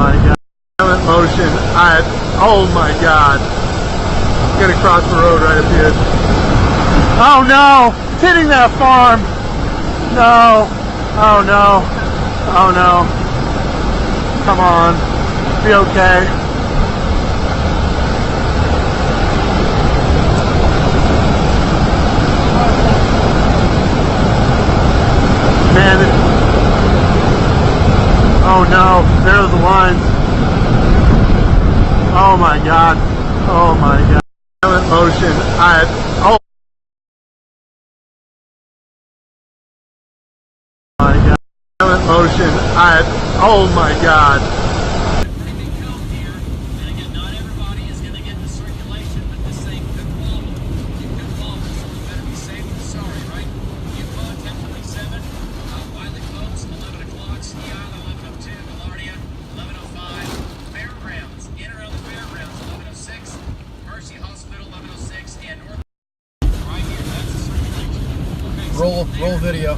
My God. Silent motion. Oh my God. I'm gonna cross the road right up here. Oh no! It's hitting that farm! No! Oh no! Oh no! Come on. Be okay. Man, oh no, there's the lines. Oh my God. Oh my God. Silent motion. Oh my God. Silent motion. Oh my God. Roll video.